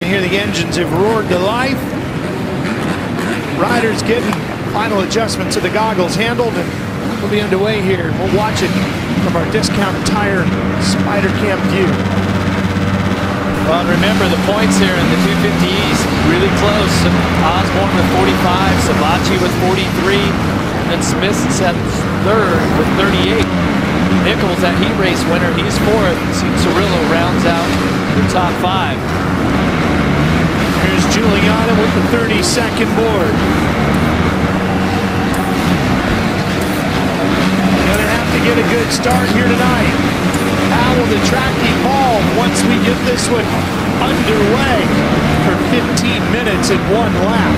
Here the engines have roared to life. Riders getting final adjustments of the goggles handled, and we'll be underway here. We'll watch it from our Discount Tire Spider Cam view. Well, remember the points here in the 250 East, really close. Osborne with 45, Savatgy with 43, and then Smith at third with 38. Nichols, that heat race winner, he's fourth. Cirillo rounds out the top five. Here's Giuliano with the 32nd board. Gonna have to get a good start here tonight. How will the track evolve once we get this one underway for 15 minutes in one lap?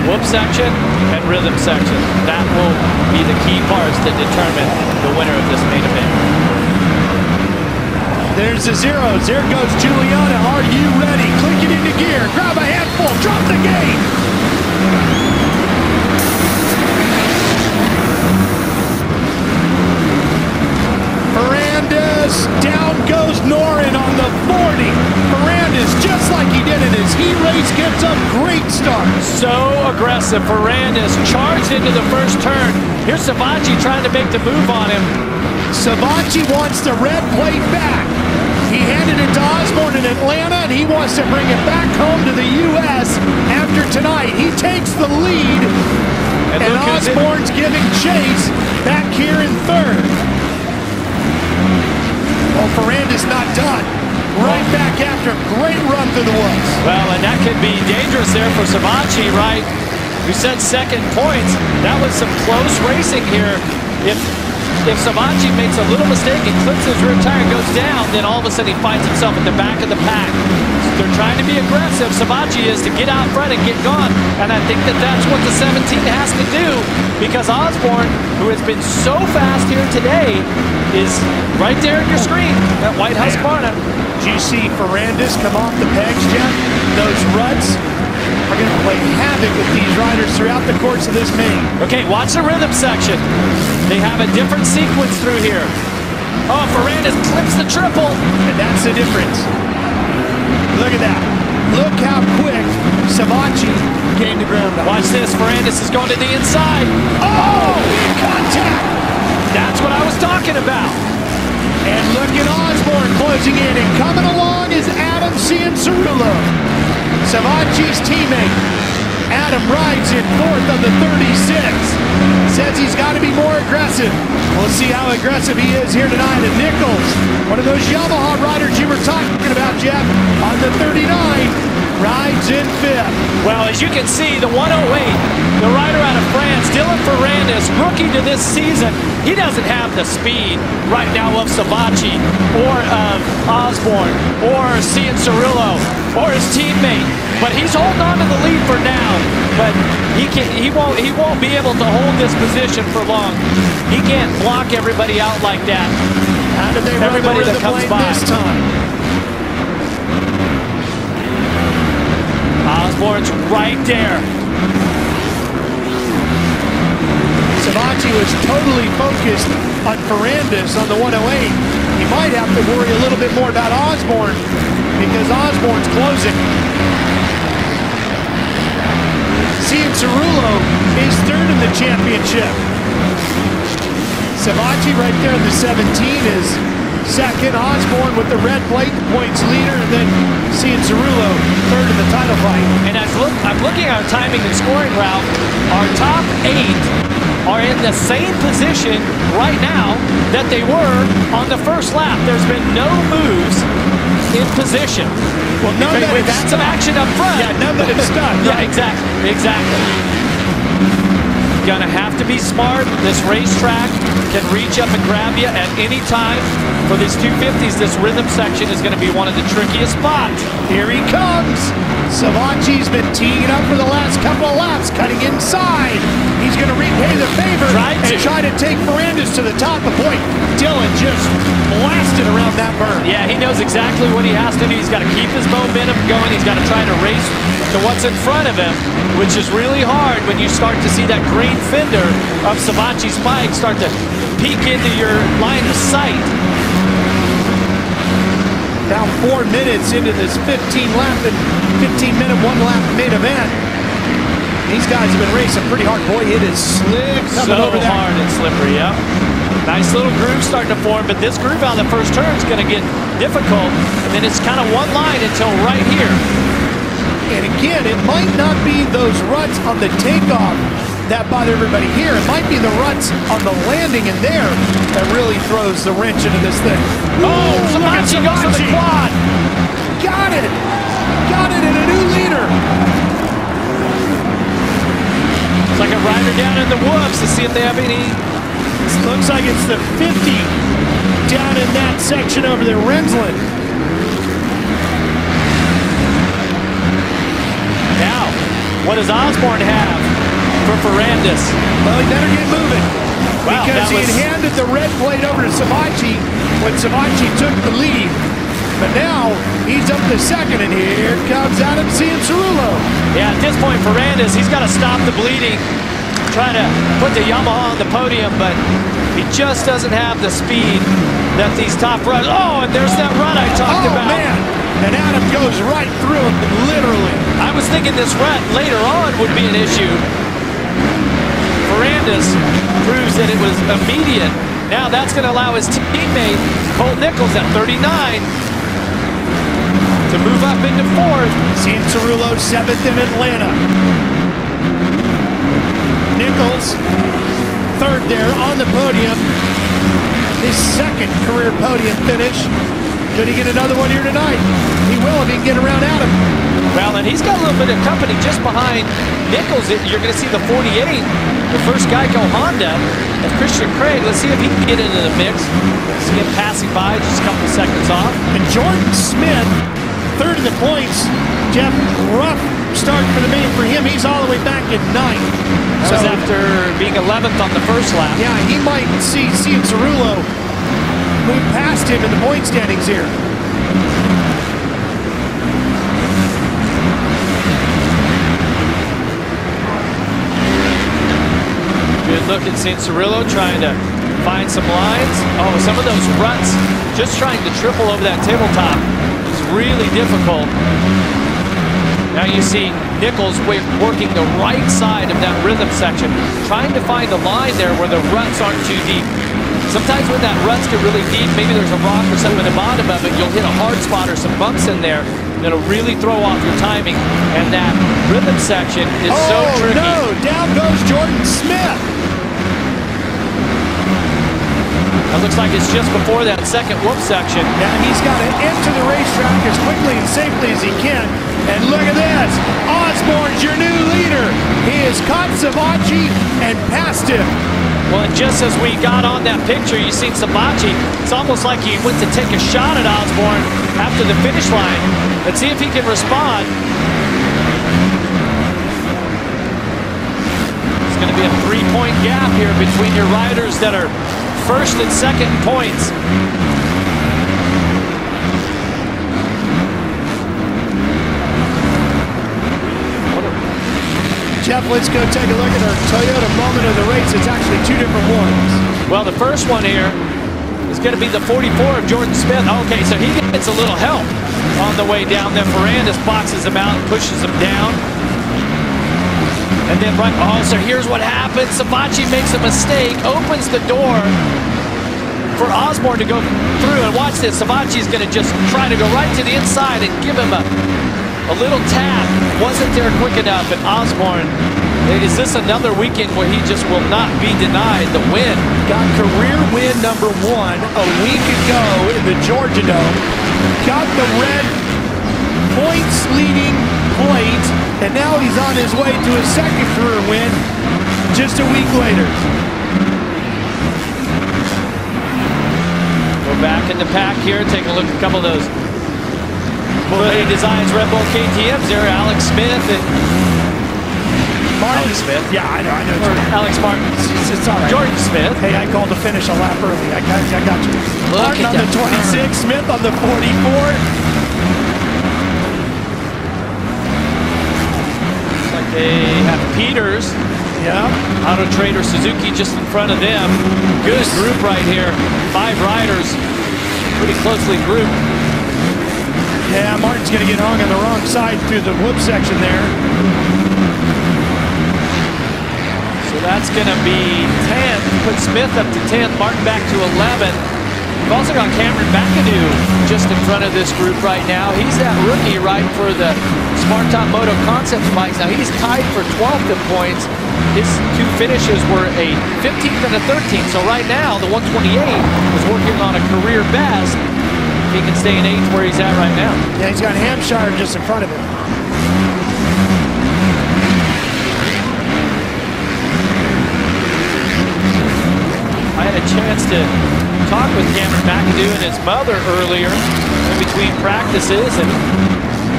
Whoop section and rhythm section. That will be the key parts to determine the winner of this main event. There's the zeros. There goes Giuliano. Are you ready? Click it into gear. Grab a handful. Drop the gate. Ferrandis. Down goes Norin on the 40. Ferrandis, just like he did in his heat race, gets a great start. So aggressive. Ferrandis charged into the first turn. Here's Savatgy trying to make the move on him. Savatgy wants the red plate back. He handed it to Osborne in Atlanta, and he wants to bring it back home to the U.S. after tonight. He takes the lead, and Osborne's giving chase back here in third. Well, Ferrandis not done. Right back after a great run through the woods. Well, and that could be dangerous there for Savatgy, right? We said second points. That was some close racing here. If Savatgy makes a little mistake and clips his rear tire and goes down, then all of a sudden he finds himself at the back of the pack. They're trying to be aggressive. Savatgy is to get out front and get gone. And I think that that's what the 17 has to do, because Osborne, who has been so fast here today, is right there on your screen, that White House Barna. Do you see Ferrandis come off the pegs, Jeff? Those ruts are going to play havoc with these riders throughout the course of this main. Okay, watch the rhythm section. They have a different sequence through here. Oh, Ferrandis clips the triple. And that's the difference. Look at that. Look how quick Savatgy gained the ground. Watch this. Ferrandis is going to the inside. Oh, big contact. That's what I was talking about. And look at Osborne closing in. And coming along is Adam Cianciarulo, Savatgy's teammate. Adam rides in fourth of the 36. Says he's got to be more aggressive. We'll see how aggressive he is here tonight. And Nichols, one of those Yamaha riders you were talking about, Jeff, on the 39, rides in fifth. Well, as you can see, the 108, the rider out of France, Dylan Ferrandis, rookie to this season, he doesn't have the speed right now of Savatgy or of Osborne or Cianciarulo or his teammate. But he's holding on to the lead for now. But he won't be able to hold this position for long. He can't block everybody out like that. How did they run the rhythm lane this time? Osborne's right there. Savatgy was totally focused on Ferrandis on the 108. He might have to worry a little bit more about Osborne because Osborne's closing. Cianciarulo is third in the championship. Savatgy right there in the 17 is second. Osborne with the red plate, the points leader, and then Cianciarulo third in the title fight. And I'm looking at our timing and scoring route. Our top 8 are in the same position right now that they were on the first lap. There's been no moves in position. Well, none that we've had some action up front. Yeah, none that it's stuck. Yeah, exactly. Gonna have to be smart. This racetrack can reach up and grab you at any time. For these 250s, this rhythm section is gonna be one of the trickiest spots. Here he comes. Savatgy's been teeing it up for the last couple of laps, cutting inside. He's gonna repay the favor and try to take Ferrandis to the top. The point, Dylan just blasted around that berm. Yeah, he knows exactly what he has to do. He's got to keep his momentum going. He's got to try to race to what's in front of him, which is really hard when you start to see that green fender of Savatgy's bike start to peek into your line of sight. About 4 minutes into this 15-minute, one-lap main event. These guys have been racing pretty hard. Boy, it is slick coming over there. So hard and slippery, yeah. Nice little groove starting to form, but this groove on the first turn is going to get difficult, and then it's kind of one line until right here. And again, it might not be those ruts on the takeoff that bother everybody here. It might be the ruts on the landing in there that really throws the wrench into this thing. Oh, Sabachi goes for the quad. Got it. Got it, and a new leader. It's like a rider down in the woods to see if they have any. This looks like it's the 50 down in that section over there, Rensland. Now, what does Osborne have for Ferrandis? Well, he better get moving. Wow, because he had handed the red plate over to Sabachi when Sabachi took the lead. But now, he's up to second, and here comes Adam Cianciarulo. Yeah, at this point, Ferrandis, he's got to stop the bleeding, try to put the Yamaha on the podium, but he just doesn't have the speed that these top runners. Oh, and there's that run I talked about. Oh, man. And Adam goes right through him, literally. I was thinking this rut later on would be an issue. Ferrandis proves that it was immediate. Now that's going to allow his teammate, Cole Nichols, at 39, to move up into fourth. Cianciarulo, seventh in Atlanta. Nichols, third there on the podium. His second career podium finish. Could he get another one here tonight? He will if he can get around Adam. Well, and he's got a little bit of company just behind Nichols. You're going to see the 48, the first Geico Honda of Christian Craig. Let's see if he can get into the mix. See him passing by just a couple seconds off. And Jordan Smith, third in the points. Jeff, rough start for the main for him. He's all the way back in ninth. That was after being 11th on the first lap. Yeah, he might see Cianciarulo move past him in the point standings here. Good look at Cianciarulo trying to find some lines. Oh, some of those ruts, just trying to triple over that tabletop is really difficult. Now you see Nichols working the right side of that rhythm section, trying to find a line there where the ruts aren't too deep. Sometimes when that ruts get really deep, maybe there's a rock or something at the bottom of it, you'll hit a hard spot or some bumps in there that'll really throw off your timing. And that rhythm section is so tricky. Oh, no, down goes Jordan Smith. It looks like it's just before that second whoop section. Yeah, he's got to enter the racetrack as quickly and safely as he can. And look at this. Osborne's your new leader. He has caught Sabachi and passed him. Well, and just as we got on that picture, you seen Sabachi. It's almost like he went to take a shot at Osborne after the finish line. Let's see if he can respond. It's going to be a 3-point gap here between your riders that are first and second points. Jeff, let's go take a look at our Toyota moment of the race. It's actually two different ones. Well, the first one here is going to be the 44 of Jordan Smith. Okay, so he gets a little help on the way down. Then Ferrandis boxes him out and pushes him down. And then so here's what happens. Sabachi makes a mistake, opens the door for Osborne to go through. And watch this. Sabachi's going to just try to go right to the inside and give him a little tap. Wasn't there quick enough. And Osborne, is this another weekend where he just will not be denied the win? Got career win number 1 a week ago in the Georgia Dome. Got the red points leading plate. And now he's on his way to his second career win just a week later. We're back in the pack here. Take a look at a couple of those He designs Red Bull KTMs there. Alex Smith and Martin. Alex Smith. Yeah, I know. Or Alex Martin. It's all right. Jordan Smith. Hey, I called to finish a lap early. I got you. Look Martin at on the 26, Smith on the 44. They have Peters, Auto Trader Suzuki just in front of them. Good group right here. 5 riders, pretty closely grouped. Yeah, Martin's going to get hung on the wrong side through the whoop section there. So that's going to be 10. Put Smith up to 10. Martin back to 11. We've also got Cameron McAdoo just in front of this group right now. He's that rookie, right, for the Smart Top Moto Concepts bikes. Now he's tied for 12th in points. His two finishes were a 15th and a 13th. So right now, the 128 is working on a career best. He can stay in 8th where he's at right now. Yeah, he's got Hampshire just in front of him. I had a chance to talk with Cameron McAdoo and his mother earlier in between practices, and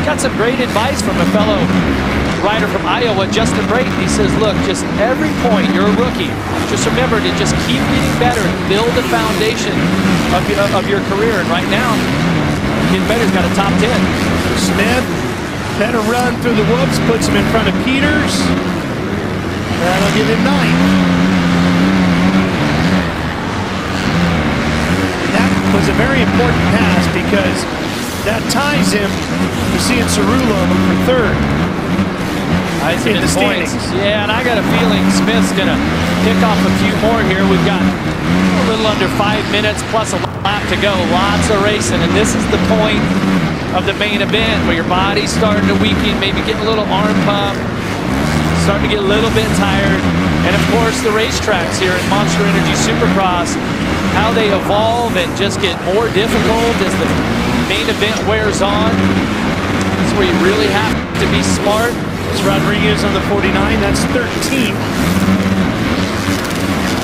got some great advice from a fellow rider from Iowa, Justin Brayton. He says, look, just every point, you're a rookie, just remember to just keep getting better and build the foundation of your career. And right now, getting better. He's got a top 10. Smith, better run through the whoops, puts him in front of Peters. That'll give him 9th. Was a very important pass because that ties him to Cianciarulo for 3rd in the standings. Yeah, and I got a feeling Smith's going to pick off a few more here. We've got a little under 5 minutes plus a lap to go. Lots of racing, and this is the point of the main event where your body's starting to weaken, maybe getting a little arm pump, starting to get a little bit tired. And of course the racetracks here in Monster Energy Supercross, how they evolve and just get more difficult as the main event wears on. That's where you really have to be smart. It's Rodriguez on the 49, that's 13.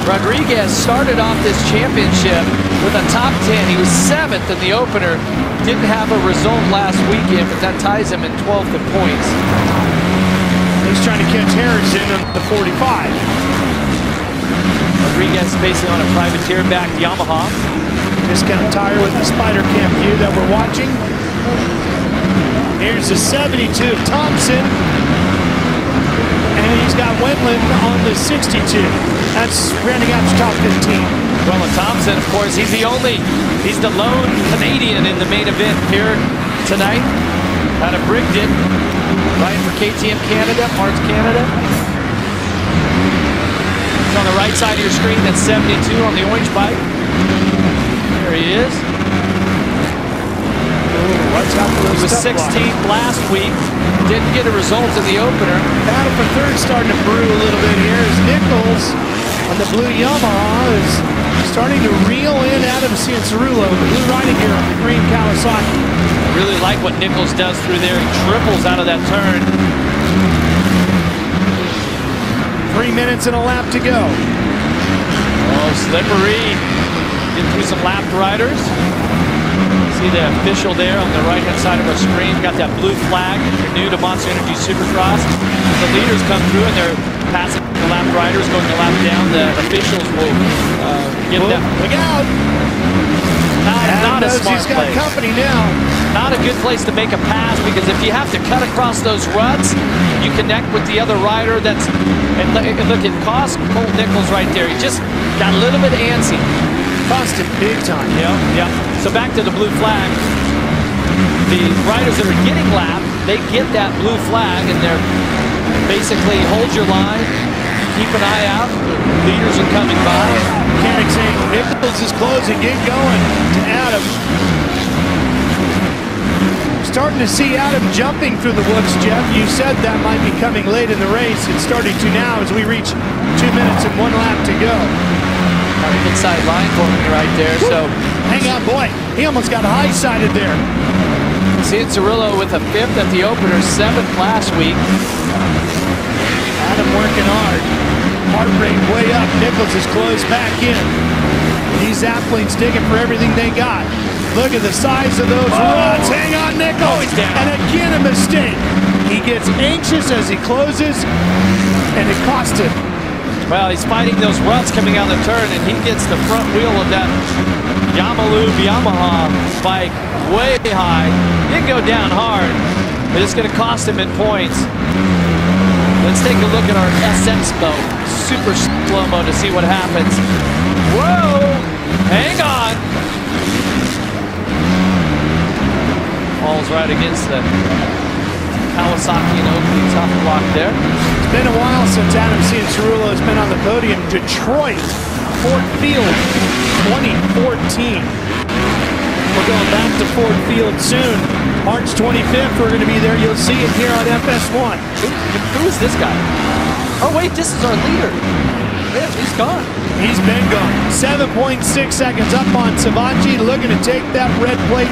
Rodriguez started off this championship with a top 10. He was 7th in the opener. Didn't have a result last weekend, but that ties him in 12th in points. He's trying to catch Harrison on the 45. Rodriguez basically on a privateer back Yamaha. Discount tire with the Spider Cam view that we're watching. Here's the 72 of Thompson. And he's got Wendland on the 62. That's rounding out the top 15. Well, and Thompson, of course, he's the lone Canadian in the main event here tonight. Out of Brigden, riding for KTM Canada, Parts Canada. On the right side of your screen, that's 72 on the orange bike. There he is. He was 16th last week. Didn't get a result in the opener. Battle for 3rd starting to brew a little bit here as Nichols on the blue Yamaha is starting to reel in Adam Cianciarulo, the blue riding gear on the green Kawasaki. I really like what Nichols does through there. He triples out of that turn. 3 minutes and a lap to go. Oh, slippery. Get through some lapped riders. See the official there on the right-hand side of our screen. Got that blue flag. If you're new to Monster Energy Supercross, the leaders come through and they're passing the lapped riders, going a lap down. The officials will give them. Look out! Not a smart He's got place. company now. Not a good place to make a pass, because if you have to cut across those ruts, you connect with the other rider. And look, it cost Colt Nichols right there. He just got a little bit antsy. Cost him big time. Yeah. So back to the blue flag. The riders that are getting lapped, they get that blue flag, and they're basically hold your line, keep an eye out. Leaders are coming by. Mechanic saying Nichols is closing. Get going to Adam. Starting to see Adam jumping through the woods, Jeff. You said that might be coming late in the race. It's starting to now as we reach 2 minutes and 1 lap to go. Inside line for me right there. Woo. So hang on, boy. He almost got high-sided there. Cianciarulo with a 5th at the opener, 7th last week. Adam working hard. Heart rate way up. Nichols is closed back in. These athletes digging for everything they got. Look at the size of those ruts. Hang on, Nichols. And again, a mistake. He gets anxious as he closes, and it cost him. Well, he's fighting those ruts coming out of the turn, and he gets the front wheel of that Yamaha bike way high. Didn't go down hard, but it's going to cost him in points. Let's take a look at our SX boat, super slow-mo, to see what happens. Whoa! Hang on! All falls right against the Kawasaki and Oakley tough block there. It's been a while since Adam Cianciarulo has been on the podium. Detroit, Ford Field, 2014. We're going back to Ford Field soon. March 25th, we're going to be there. You'll see it here on FS1. Who is this guy? Oh, wait, this is our leader. Yeah, he's gone. He's been gone. 7.6 seconds up on Savacci, looking to take that red plate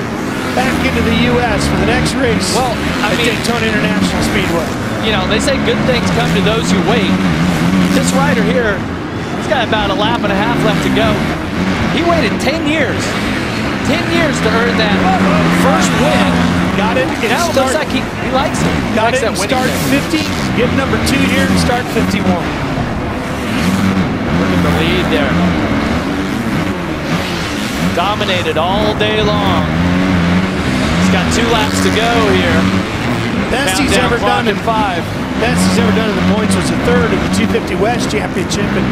back into the U.S. for the next race. Well, I mean, Daytona International Speedway. You know, they say good things come to those who wait. This rider here, he's got about a lap and a half left to go. He waited 10 years. 10 years to earn that first win. Got it. Now it looks like he likes it. Got it. Start 50. Get number 2 here and start 51. Look at the lead there. Dominated all day long. He's got 2 laps to go here. Best he's ever done in 5. Best he's ever done in the points was a third in the 250 West Championship in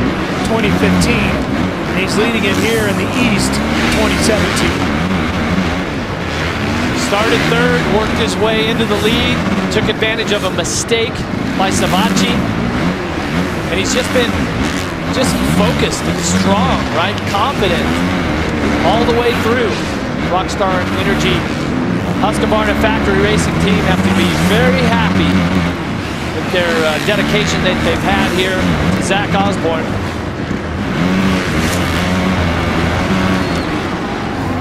2015. And he's leading it here in the East 2017. Started third, worked his way into the lead, took advantage of a mistake by Savacci. And he's just been focused and strong, right? Confident all the way through. Rockstar Energy, Husqvarna Factory Racing team have to be very happy with their dedication that they've had here to Zach Osborne.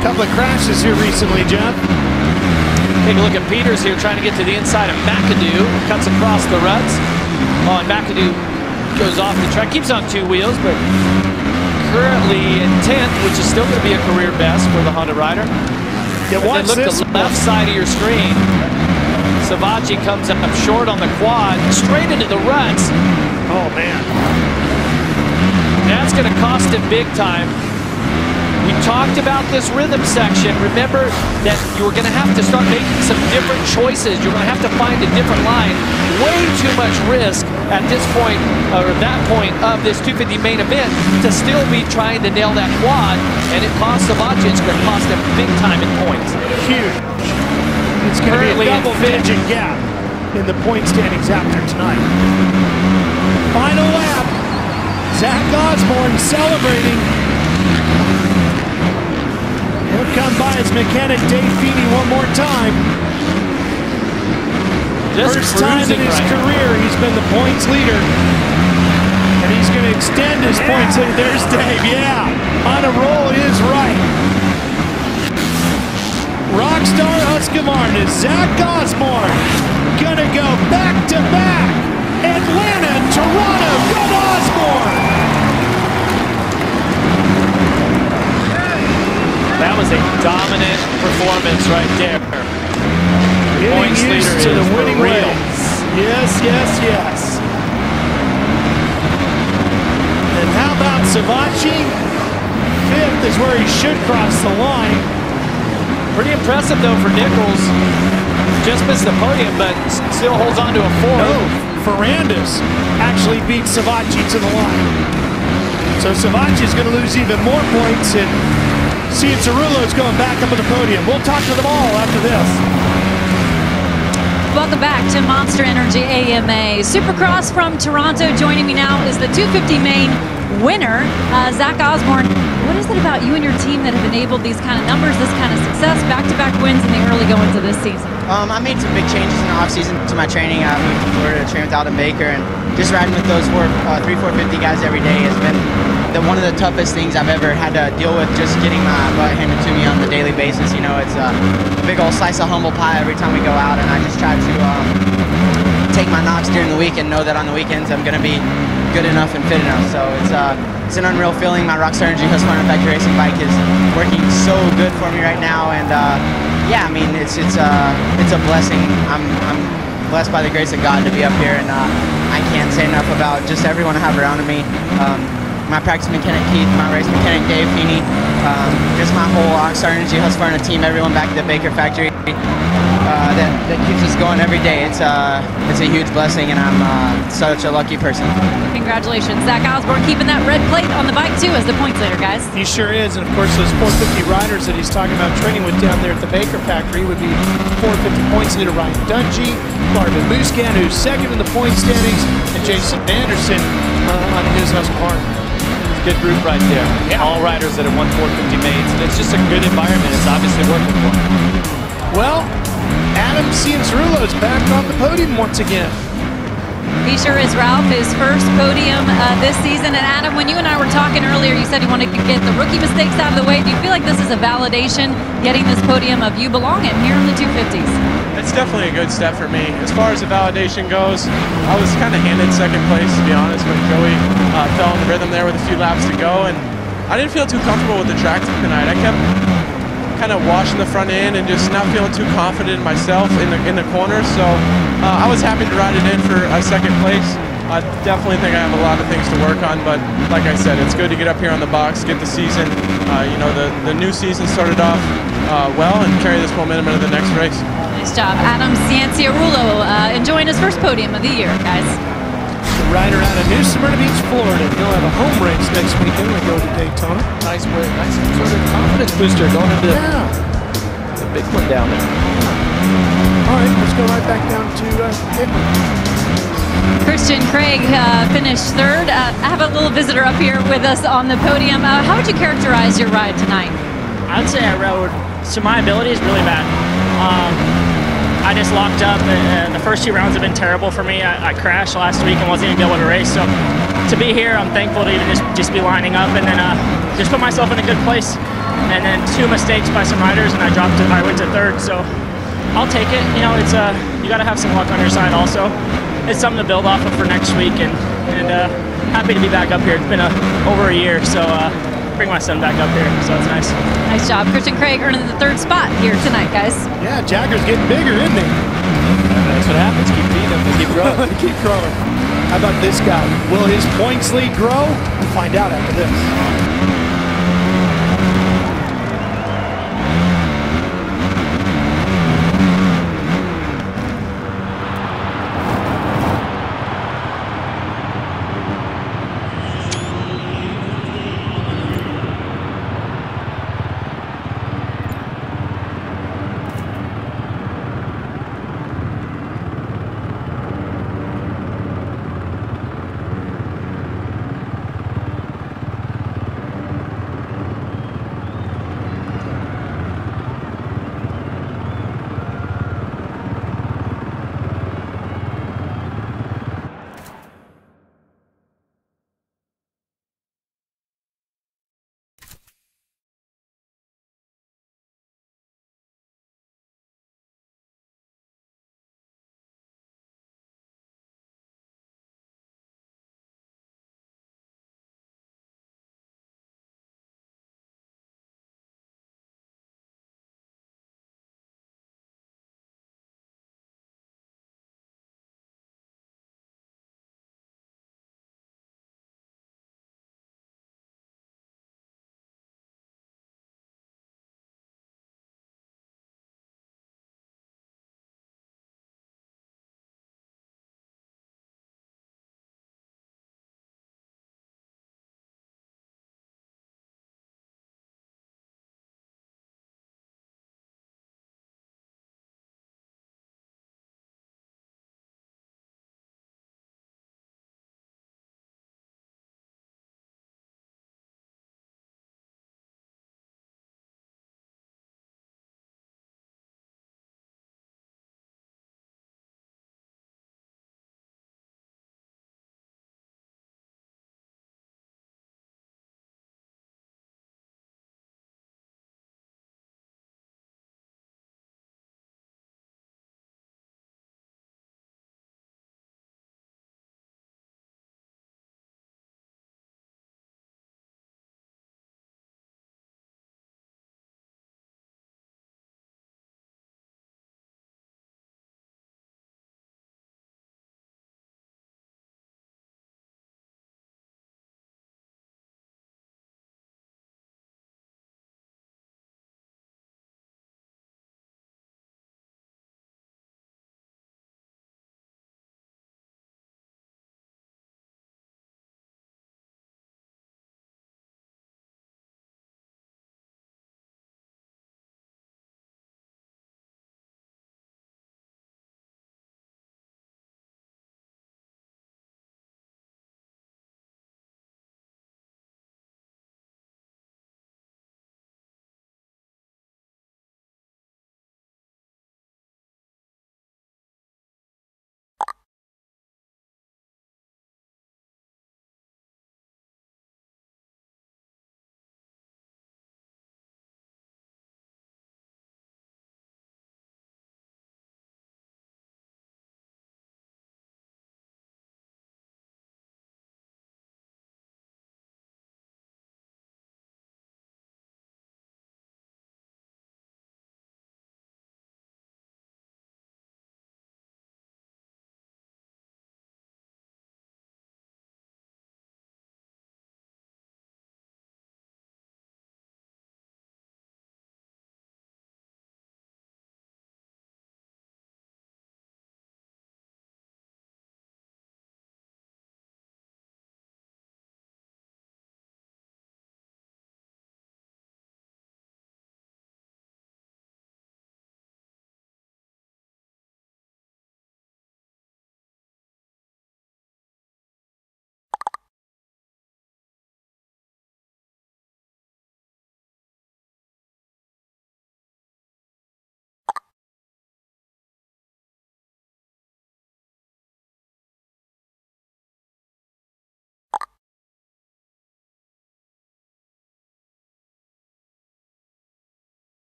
Couple of crashes here recently, John. Take a look at Peters here trying to get to the inside of McAdoo. Cuts across the ruts. Oh, and McAdoo goes off the track. Keeps on 2 wheels, but currently in 10th, which is still going to be a career best for the Honda rider. Yeah, watch look at the left side of your screen. Savacci comes up short on the quad, straight into the ruts. Oh, man. That's going to cost him big time. We talked about this rhythm section. Remember that you were going to have to start making some different choices. You're going to have to find a different line. Way too much risk at this point, or that point of this 250 main event, to still be trying to nail that quad. And it cost Savacci. It's going to cost him big time in points. Huge. It's going to be a double-digit gap in the point standings after tonight. Final lap. Zach Osborne celebrating. He'll come by his mechanic Dave Feeney one more time. First time in his career he's been the points leader. And he's going to extend his points lead. There's Dave, yeah. On a roll is right. Rockstar Husqvarna, Zach Osborne, gonna go back-to-back. Atlanta, Toronto, go Osborne! That was a dominant performance right there. Points leader to the winning ways. Yes, yes, yes. And how about Savacci? 5th is where he should cross the line. Pretty impressive though for Nichols. Just missed the podium, but still holds on to a 4. No, Ferrandis actually beats Savacci to the line. So Savacci is going to lose even more points, and Cianciarulo is going back up on the podium. We'll talk to them all after this. Welcome back to Monster Energy AMA. Supercross from Toronto. Joining me now is the 250 main winner, Zach Osborne. What is it about you and your team that have enabled these kind of numbers, this kind of success, back-to-back wins in the early goings of this season? I made some big changes in the offseason to my training. I moved to Florida to train with Alden Baker, and just riding with those 450 guys every day has been one of the toughest things I've ever had to deal with, just getting my butt handed to me on the daily basis. You know, it's a big old slice of humble pie every time we go out, and I just try to take my knocks during the week and know that on the weekends I'm going to be good enough and fit enough. So it's an unreal feeling. My Rockstar Energy Husqvarna Factory Racing bike is working so good for me right now, and yeah, I mean it's a blessing. I'm blessed by the grace of God to be up here, and I can't say enough about just everyone I have around me. My practice mechanic Keith, my race mechanic Dave Feeney, just my whole Rockstar Energy Husqvarna team, everyone back at the Baker factory. that keeps us going every day. It's a huge blessing, and I'm such a lucky person. Congratulations. Zach Osborne keeping that red plate on the bike too as the points leader, guys. He sure is, and of course those 450 riders that he's talking about training with down there at the Baker factory would be 450 points leader Ryan Dungey, Marvin Muscan, who's second in the point standings, and Jason Anderson on his Husqvarna. Good group right there. Yeah. All riders that have won 450 mains, and it's just a good environment. It's obviously working for them. Well, Adam Cianciarulo is back on the podium once again. He sure is, Ralph. His first podium this season. And Adam, when you and I were talking earlier, you said you wanted to get the rookie mistakes out of the way. Do you feel like this is a validation, getting this podium of you belonging here in the 250s? It's definitely a good step for me. As far as the validation goes, I was kind of handed second place, to be honest, when Joey fell in the rhythm there with a few laps to go. And I didn't feel too comfortable with the track tonight. I kept kind of washing the front end and just not feeling too confident in myself in the corners. So I was happy to ride it in for a second place. I definitely think I have a lot of things to work on, but like I said, it's good to get up here on the box, get the season, you know, the new season started off well, and carry this momentum into the next race. Nice job. Adam Cianciarulo enjoying his first podium of the year, guys. The rider out of New Smyrna Beach, Florida. He'll have a home race next weekend when we go to Daytona. Nice sort of confidence booster going into the big one down there. All right, let's go right back down to Christian Craig finished third. I have a little visitor up here with us on the podium. How would you characterize your ride tonight? I'd say I rode, to my ability, is really bad. I just locked up, and the first 2 rounds have been terrible for me. I crashed last week and wasn't even able to race. So to be here, I'm thankful to even just be lining up and then just put myself in a good place. And then 2 mistakes by some riders, and I went to third. So I'll take it. You know, it's you got to have some luck on your side also. It's something to build off of for next week, and happy to be back up here. It's been over a year, so bring my son back up here, so it's nice. Nice job. Christian Craig earning the 3rd spot here tonight, guys. Yeah, Jagger's getting bigger, isn't he? That's what happens. Keep beating them, keep growing. Keep growing. How about this guy? Will his points lead grow? We'll find out after this.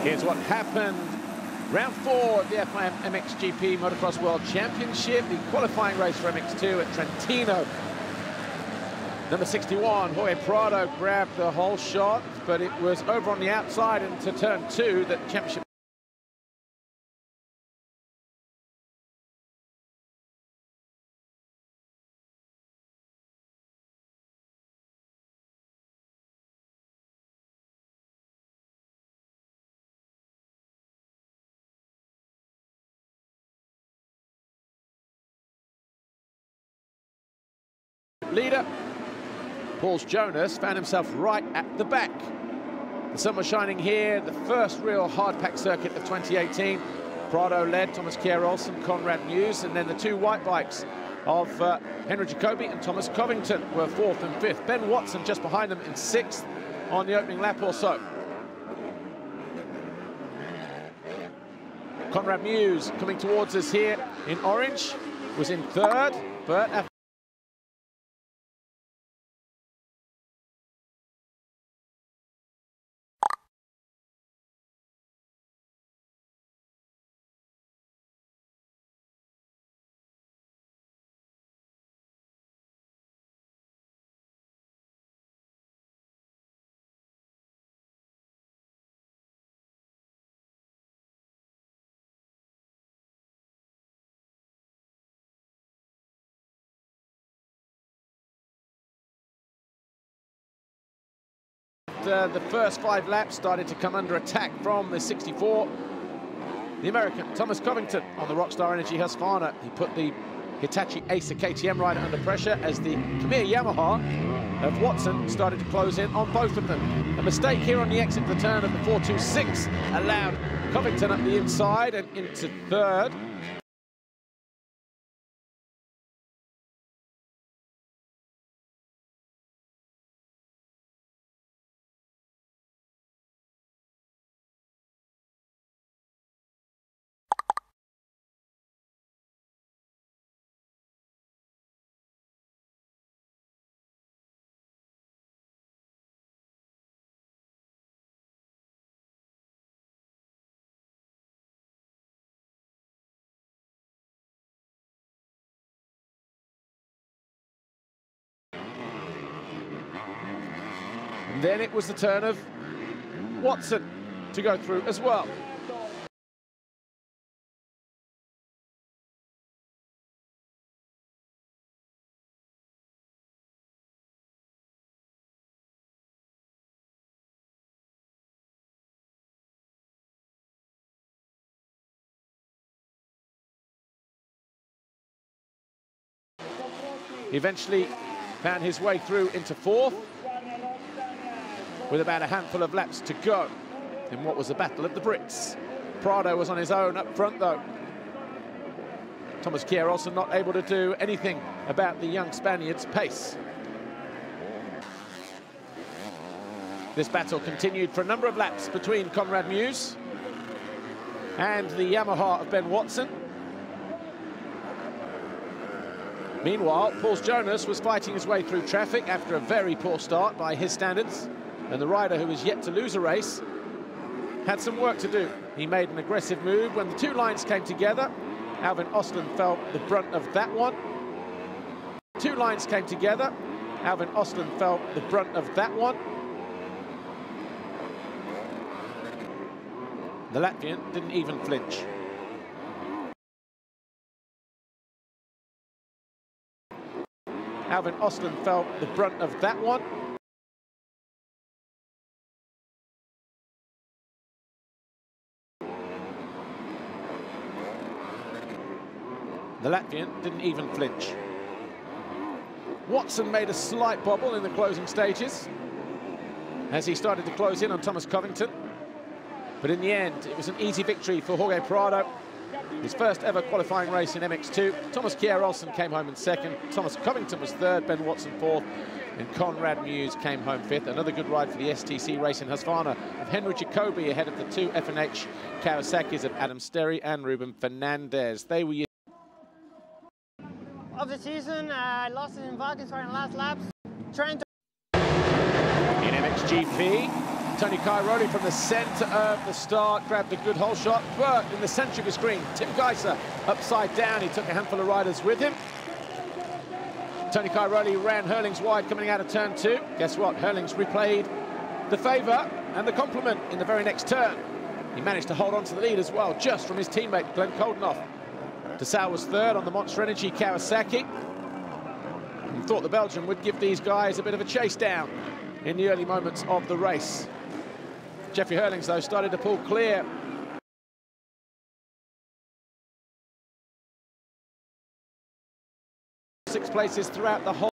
Here's what happened. Round 4 of the FIM MXGP Motocross World Championship, the qualifying race for MX2 at Trentino. Number 61, Jorge Prado, grabbed the whole shot, but it was over on the outside into turn 2 that the championship. Leader, Paul Jonas, found himself right at the back. The sun was shining here, the first real hard-packed circuit of 2018. Prado led, Thomas Kjær-Olsen, Conrad Muse, and then the 2 white bikes of Henry Jacobi and Thomas Covington were 4th and 5th. Ben Watson just behind them in 6th on the opening lap or so. Conrad Muse coming towards us here in orange, was in 3rd, but the first 5 laps started to come under attack from the 64. The American Thomas Covington on the Rockstar Energy Husqvarna. He put the Hitachi Acer KTM rider under pressure as the Khmer Yamaha of Watson started to close in on both of them. A mistake here on the exit of the turn of the 426 allowed Covington up the inside and into 3rd. Then it was the turn of Watson to go through as well. He eventually found his way through into 4th with about a handful of laps to go in what was a battle of the Brits. Prado was on his own up front though. Thomas Kjær-Olsen not able to do anything about the young Spaniard's pace. This battle continued for a number of laps between Conrad Muse and the Yamaha of Ben Watson. Meanwhile, Paul Jonas was fighting his way through traffic after a very poor start by his standards, and the rider who was yet to lose a race had some work to do. He made an aggressive move when the 2 lines came together. Alvin Ostlund felt the brunt of that one. 2 lines came together. Alvin Ostlund felt the brunt of that one. The Latvian didn't even flinch. Alvin Ostlund felt the brunt of that one. The Latvian didn't even flinch. Watson made a slight bobble in the closing stages as he started to close in on Thomas Covington. But in the end, it was an easy victory for Jorge Prado. His first ever qualifying race in MX2. Thomas Kjær-Olsen came home in 2nd. Thomas Covington was 3rd, Ben Watson 4th. And Conrad Muse came home 5th. Another good ride for the STC race in Husqvarna of Henry Jacobi ahead of the 2 F&H Kawasaki's of Adam Sterry and Ruben Fernandez. They were of the season. I lost it in Wagen in the last laps. Trying to in MXGP, Tony Cairoli from the center of the start grabbed a good hole shot, but in the center of his screen, Tim Geiser upside down. He took a handful of riders with him. Tony Cairoli ran Hurlings wide coming out of turn 2. Guess what? Hurlings replayed the favor and the compliment in the very next turn. He managed to hold on to the lead as well, just from his teammate Glenn Koldenoff. Dessau was third on the Monster Energy Kawasaki. And thought the Belgian would give these guys a bit of a chase down in the early moments of the race. Jeffrey Hurlings, though, started to pull clear. Six places throughout the whole.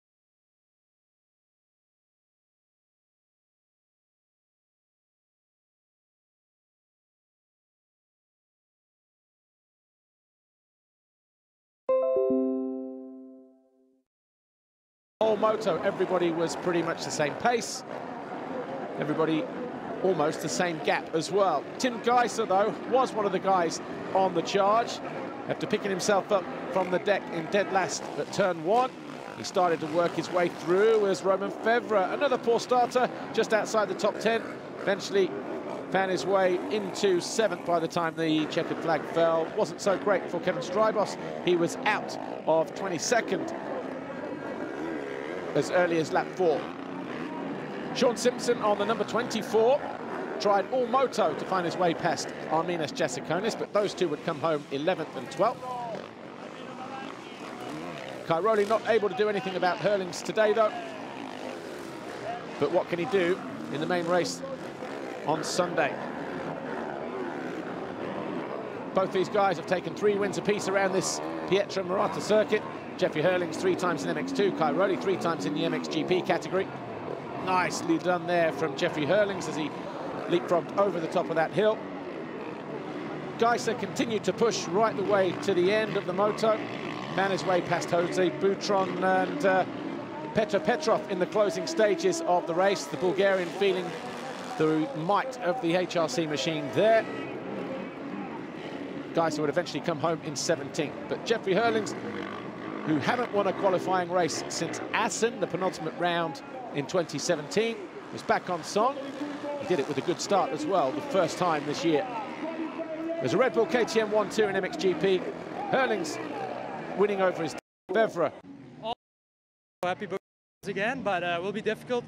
Whole moto, everybody was pretty much the same pace. Everybody almost the same gap as well. Tim Geiser, though, was one of the guys on the charge. After picking himself up from the deck in dead last at turn 1, he started to work his way through as Roman Fevre, another poor starter, just outside the top 10, eventually found his way into 7th by the time the checkered flag fell. Wasn't so great for Kevin Strybos. He was out of 22nd as early as lap 4. Sean Simpson on the number 24 tried all moto to find his way past Arminas Jasikonis, but those two would come home 11th and 12th. Cairoli not able to do anything about Hurlings today, though. But what can he do in the main race on Sunday? Both these guys have taken 3 wins apiece around this Pietra Marata circuit. Jeffrey Hurlings 3 times in MX2, Cairoli 3 times in the MXGP category. Nicely done there from Jeffrey Hurlings as he leapfrogged over the top of that hill. Geiser continued to push right the way to the end of the moto. Found his way past Jose Boutron and Petr Petrov in the closing stages of the race. The Bulgarian feeling the might of the HRC machine there. Geiser would eventually come home in 17th. But Jeffrey Hurlings, who haven't won a qualifying race since Assen, the penultimate round in 2017, was back on song. He did it with a good start as well, the first time this year. There's a Red Bull KTM 1-2 in MXGP. Hurlings winning over his Fevre. Happy birthday again, but it will be difficult.